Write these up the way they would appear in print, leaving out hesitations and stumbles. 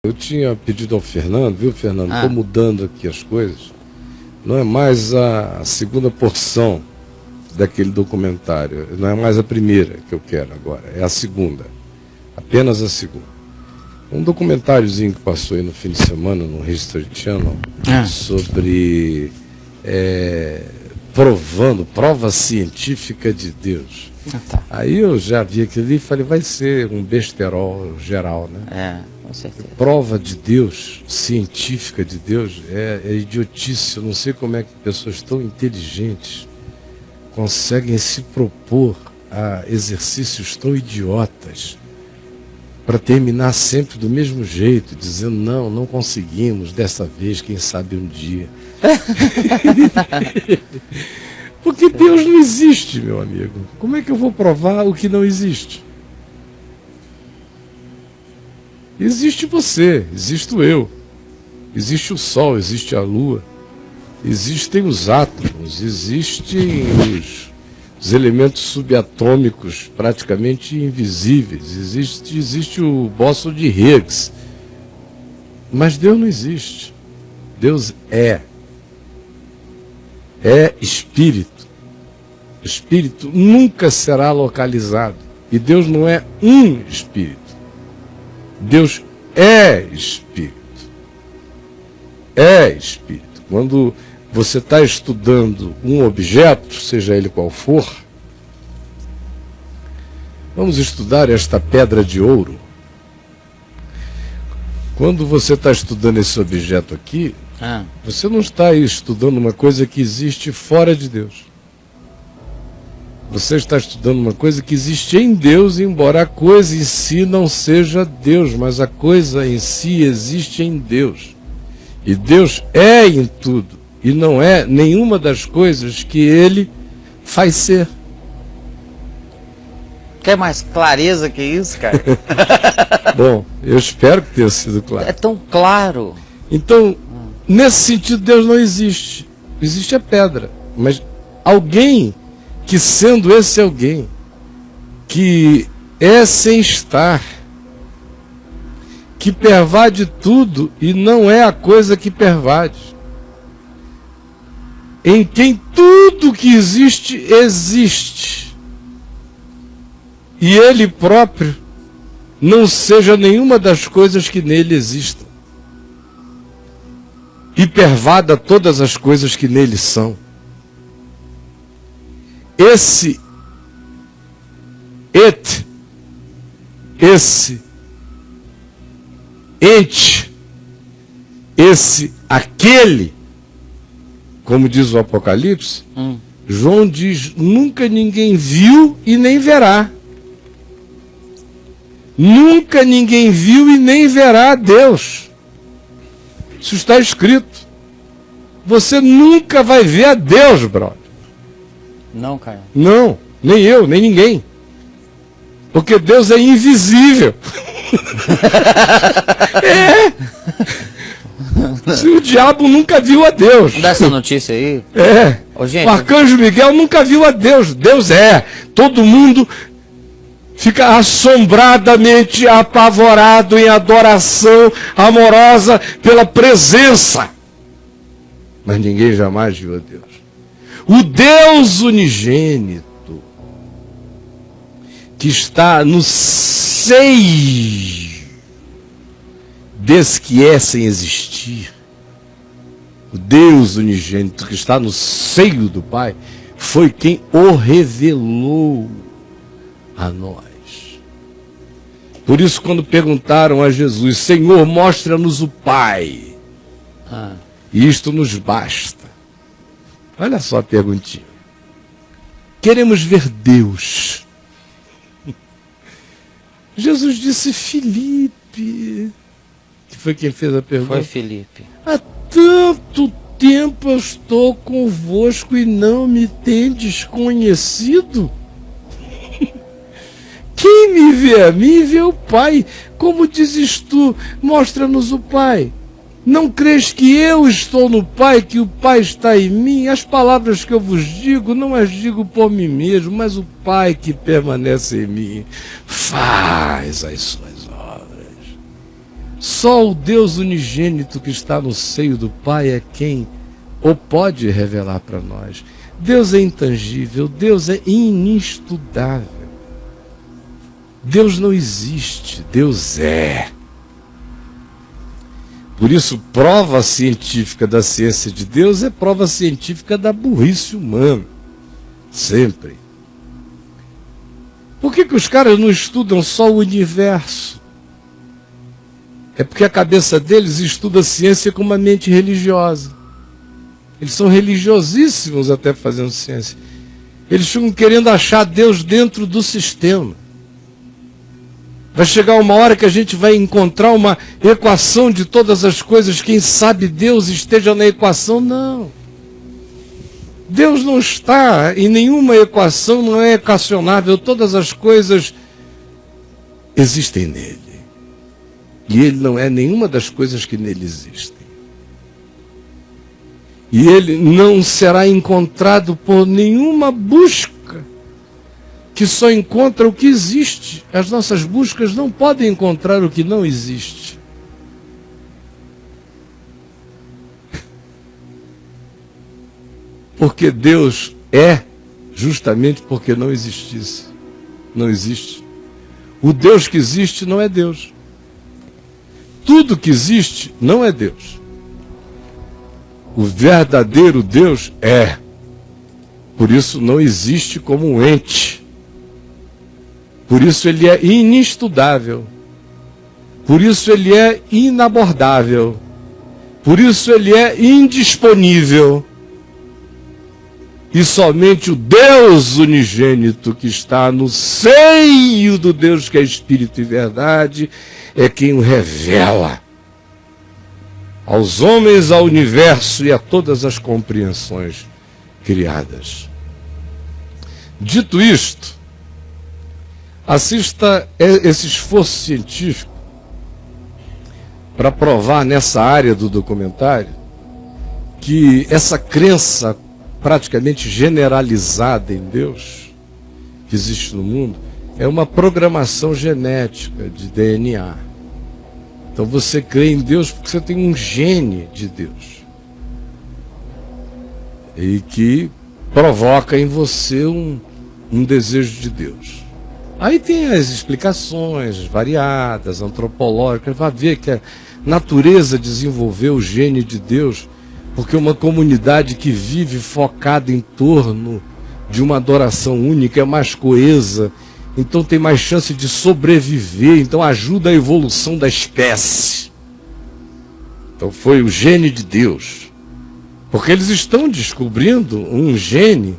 Eu tinha pedido ao Fernando, viu, Fernando? Estou mudando aqui as coisas. Não é mais a segunda porção daquele documentário. Não é mais a primeira que eu quero agora. É a segunda. Apenas a segunda. Um documentáriozinho que passou aí no fim de semana no History Channel sobre prova científica de Deus. Aí eu já vi aquilo ali e falei, vai ser um besterol geral, né? Com certeza. Prova de Deus, científica de Deus, é idiotice. Eu não sei como é que pessoas tão inteligentes conseguem se propor a exercícios tão idiotas para terminar sempre do mesmo jeito, dizendo, não conseguimos, dessa vez, quem sabe um dia. Porque Deus não existe, meu amigo. Como é que eu vou provar o que não existe? Existe você, existo eu, existe o Sol, existe a Lua, existem os átomos, existem os elementos subatômicos praticamente invisíveis, existe o bóson de Higgs, mas Deus não existe. Deus é espírito. O espírito nunca será localizado, e Deus não é um espírito. Deus é espírito. É espírito. Quando você está estudando um objeto, seja ele qual for, vamos estudar esta pedra de ouro. Quando você está estudando esse objeto aqui, você não está aí estudando uma coisa que existe fora de Deus. Você está estudando uma coisa que existe em Deus, embora a coisa em si não seja Deus, mas a coisa em si existe em Deus. E Deus é em tudo, e não é nenhuma das coisas que Ele faz ser. Quer mais clareza que isso, cara? Bom, eu espero que tenha sido claro. É tão claro. Então, nesse sentido, Deus não existe. Existe a pedra, mas alguém que, sendo esse alguém, que é sem estar, que pervade tudo e não é a coisa que pervade, em quem tudo que existe, existe, e Ele próprio não seja nenhuma das coisas que nele existam, e pervada todas as coisas que nele são. Esse ente, aquele, como diz o Apocalipse, João diz, nunca ninguém viu e nem verá. Nunca ninguém viu e nem verá a Deus. Isso está escrito. Você nunca vai ver a Deus, brother. Não, cara. Não, nem eu, nem ninguém. Porque Deus é invisível. Se o diabo nunca viu a Deus. Dá essa notícia aí. Ô, gente, o arcanjo Miguel nunca viu a Deus. Deus é. Todo mundo fica assombradamente apavorado em adoração amorosa pela presença. Mas ninguém jamais viu a Deus. O Deus unigênito, que está no seio desse que é sem existir, o Deus unigênito que está no seio do Pai, foi quem o revelou a nós. Por isso, quando perguntaram a Jesus, Senhor, mostra-nos o Pai, e isto nos basta. Olha só a perguntinha. Queremos ver Deus. Jesus disse, Filipe, que foi quem fez a pergunta. Foi Filipe. Há tanto tempo eu estou convosco e não me tendes conhecido? Quem me vê a mim, vê o Pai. Como dizes tu, mostra-nos o Pai. Não crês que eu estou no Pai, que o Pai está em mim? As palavras que eu vos digo, não as digo por mim mesmo, mas o Pai que permanece em mim faz as suas obras. Só o Deus unigênito que está no seio do Pai é quem o pode revelar para nós. Deus é intangível, Deus é inestudável. Deus não existe, Deus é. Por isso, prova científica da ciência de Deus é prova científica da burrice humana. Sempre. Por que os caras não estudam só o universo? É porque a cabeça deles estuda a ciência com uma mente religiosa. Eles são religiosíssimos até fazendo ciência. Eles ficam querendo achar Deus dentro do sistema. Vai chegar uma hora que a gente vai encontrar uma equação de todas as coisas. Quem sabe Deus esteja na equação? Não. Deus não está em nenhuma equação, não é equacionável. Todas as coisas existem nele. E ele não é nenhuma das coisas que nele existem. E ele não será encontrado por nenhuma busca que só encontra o que existe. As nossas buscas não podem encontrar o que não existe. Porque Deus é justamente porque não existisse. Não existe. O Deus que existe não é Deus. Tudo que existe não é Deus. O verdadeiro Deus é. Por isso não existe como um ente. Por isso ele é inestudável. Por isso ele é inabordável. Por isso ele é indisponível. E somente o Deus unigênito que está no seio do Deus que é Espírito e verdade é quem o revela aos homens, ao universo e a todas as compreensões criadas. Dito isto, assista esse esforço científico para provar nessa área do documentário que essa crença praticamente generalizada em Deus que existe no mundo é uma programação genética de DNA. Então você crê em Deus porque você tem um gene de Deus e que provoca em você um desejo de Deus. Aí tem as explicações variadas, antropológicas, vai ver que a natureza desenvolveu o gene de Deus, porque uma comunidade que vive focada em torno de uma adoração única é mais coesa, então tem mais chance de sobreviver, então ajuda a evolução da espécie. Então foi o gene de Deus. Porque eles estão descobrindo um gene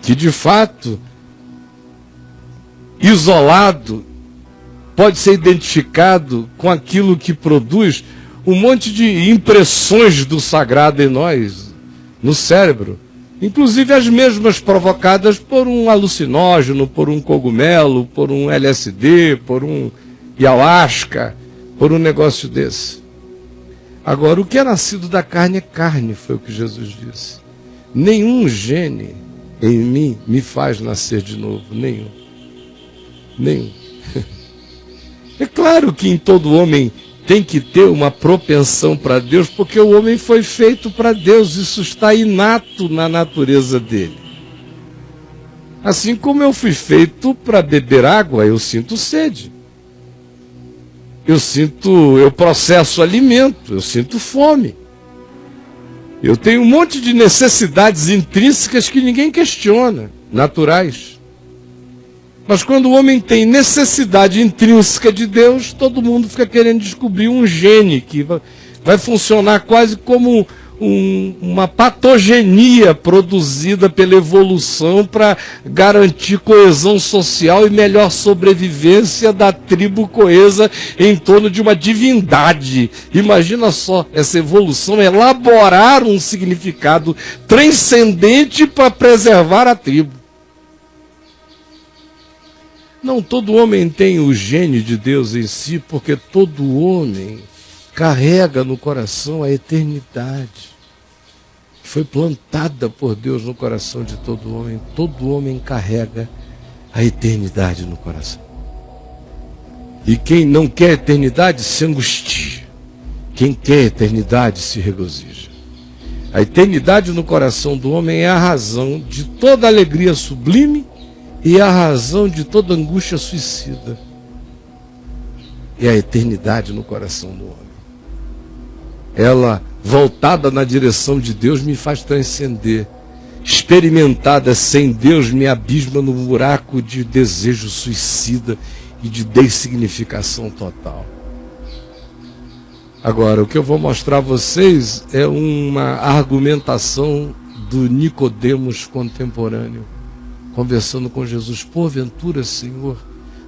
que de fato, isolado, pode ser identificado com aquilo que produz um monte de impressões do sagrado em nós, no cérebro. Inclusive as mesmas provocadas por um alucinógeno, por um cogumelo, por um LSD, por um ayahuasca, por um negócio desse. Agora, o que é nascido da carne é carne, foi o que Jesus disse. Nenhum gene em mim me faz nascer de novo, nenhum. Nenhum. É claro que em todo homem tem que ter uma propensão para Deus, porque o homem foi feito para Deus, isso está inato na natureza dele. Assim como eu fui feito para beber água, eu sinto sede. Eu processo alimento, eu sinto fome. Eu tenho um monte de necessidades intrínsecas que ninguém questiona, naturais. Mas quando o homem tem necessidade intrínseca de Deus, todo mundo fica querendo descobrir um gene que vai funcionar quase como uma patogenia produzida pela evolução para garantir coesão social e melhor sobrevivência da tribo coesa em torno de uma divindade. Imagina só, essa evolução elaborar um significado transcendente para preservar a tribo. Não, todo homem tem o gene de Deus em si, porque todo homem carrega no coração a eternidade. Foi plantada por Deus no coração de todo homem. Todo homem carrega a eternidade no coração. E quem não quer eternidade se angustia. Quem quer eternidade se regozija. A eternidade no coração do homem é a razão de toda alegria sublime e a razão de toda angústia suicida. É a eternidade no coração do homem. Ela, voltada na direção de Deus, me faz transcender. Experimentada sem Deus, me abisma no buraco de desejo suicida e de dessignificação total. Agora, o que eu vou mostrar a vocês é uma argumentação do Nicodemos contemporâneo, conversando com Jesus. Porventura, Senhor,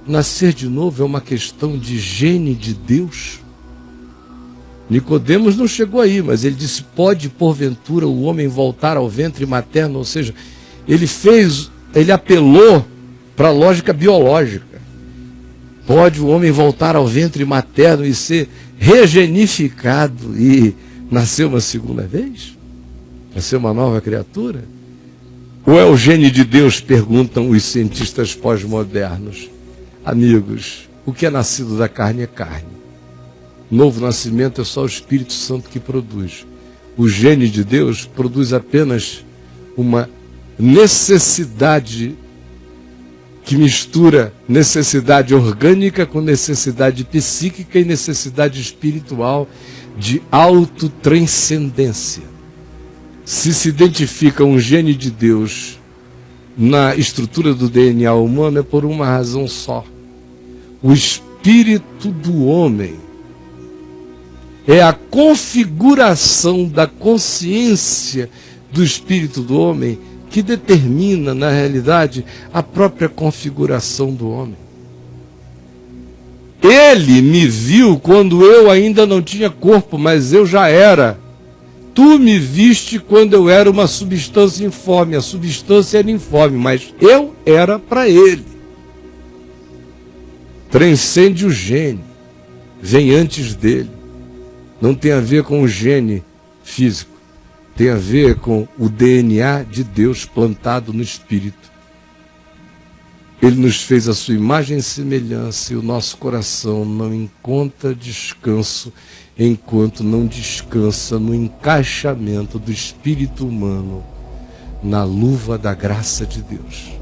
nascer de novo é uma questão de gene de Deus? Nicodemos não chegou aí, mas ele disse, pode porventura o homem voltar ao ventre materno? Ou seja, ele apelou para a lógica biológica. Pode o homem voltar ao ventre materno e ser regenificado e nascer uma segunda vez? Nascer uma nova criatura? Ou é o gene de Deus, perguntam os cientistas pós-modernos. Amigos, o que é nascido da carne é carne. Novo nascimento é só o Espírito Santo que produz. O gene de Deus produz apenas uma necessidade que mistura necessidade orgânica com necessidade psíquica e necessidade espiritual de autotranscendência. Se identifica um gene de Deus na estrutura do DNA humano é por uma razão só. O espírito do homem é a configuração da consciência do espírito do homem que determina, na realidade, a própria configuração do homem. Ele me viu quando eu ainda não tinha corpo, mas eu já era. Tu me viste quando eu era uma substância informe. A substância era informe, mas eu era para ele. Transcende o gene, vem antes dele. Não tem a ver com o gene físico. Tem a ver com o DNA de Deus plantado no Espírito. Ele nos fez a sua imagem e semelhança e o nosso coração não encontra descanso enquanto não descansa no encaixamento do espírito humano na luva da graça de Deus.